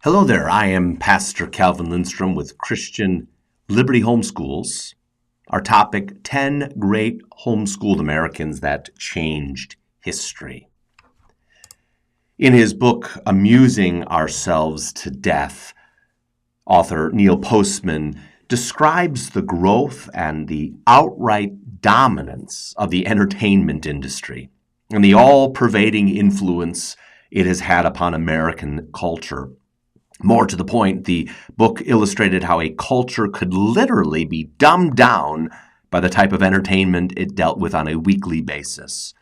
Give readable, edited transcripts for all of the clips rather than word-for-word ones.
Hello there, I am Pastor Calvin Lindstrom with Christian Liberty Homeschools. Our topic, 10 Great Homeschooled Americans That Changed History. In his book, Amusing Ourselves to Death, author Neil Postman describes the growth and the outright dominance of the entertainment industry and the all-pervading influence it has had upon American culture. More to the point, the book illustrated how a culture could literally be dumbed down by the type of entertainment it dealt with on a weekly basis.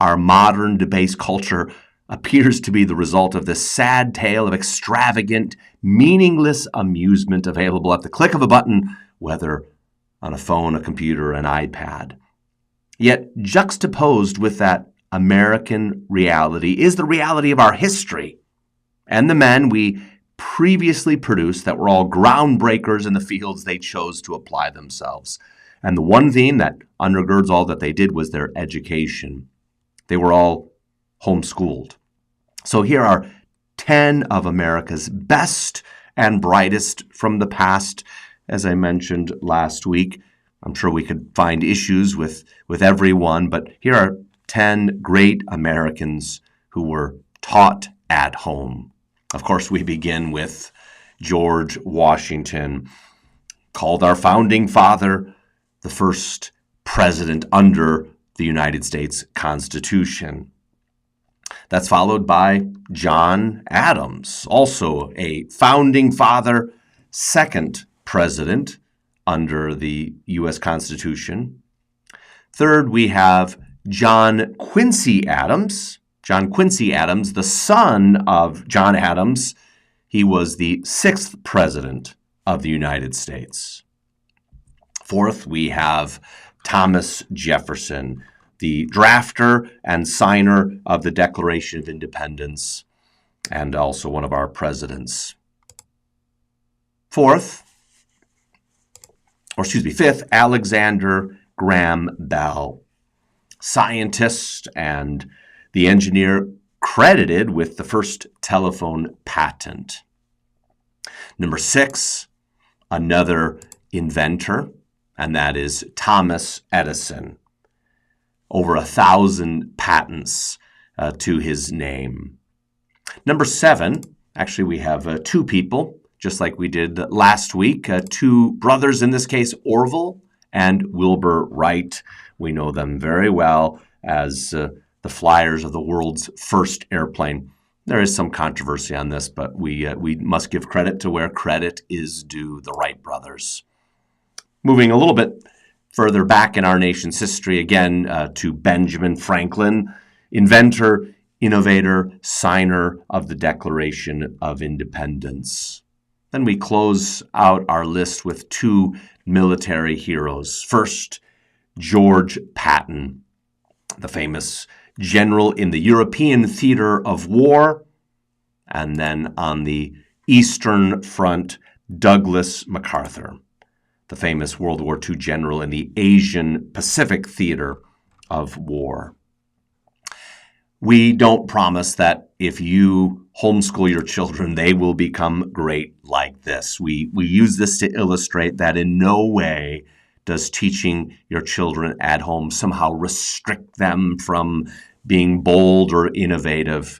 Our modern debased culture appears to be the result of this sad tale of extravagant, meaningless amusement available at the click of a button, whether on a phone, a computer, an iPad. Yet juxtaposed with that American reality is the reality of our history and the men we previously produced that were all groundbreakers in the fields they chose to apply themselves. And the one theme that undergirds all that they did was their education. They were all homeschooled. So here are 10 of America's best and brightest from the past. As I mentioned last week, I'm sure we could find issues with everyone, but here are 10 great Americans who were taught at home. Of course, we begin with George Washington, called our founding father, the first president under the United States Constitution. That's followed by John Adams, also a founding father, second president under the U.S. Constitution. Third, we have John Quincy Adams. John Quincy Adams, the son of John Adams, he was the sixth president of the United States. Fourth, we have Thomas Jefferson, the drafter and signer of the Declaration of Independence, and also one of our presidents. Fifth, Alexander Graham Bell, scientist and the engineer credited with the first telephone patent. Number 6, another inventor, and that is Thomas Edison. Over 1,000 patents to his name. Number 7, actually we have two people, just like we did last week, two brothers, in this case, Orville and Wilbur Wright. We know them very well as the flyers of the world's first airplane. There is some controversy on this, but we must give credit to where credit is due, the Wright brothers. Moving a little bit further back in our nation's history, again to Benjamin Franklin, inventor, innovator, signer of the Declaration of Independence. Then we close out our list with two military heroes. First, George Patton, the famous general in the European theater of war, and then on the Eastern Front, Douglas MacArthur, the famous World War II general in the Asian Pacific theater of war. We don't promise that if you homeschool your children, they will become great like this. We use this to illustrate that in no way does teaching your children at home somehow restrict them from being bold or innovative.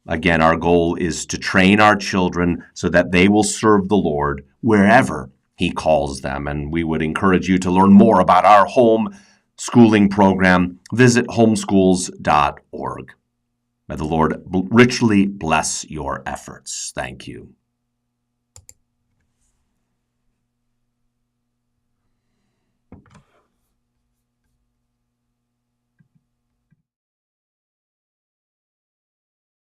Again, our goal is to train our children so that they will serve the Lord wherever He calls them. And we would encourage you to learn more about our home schooling program. Visit homeschools.org. May the Lord richly bless your efforts. Thank you.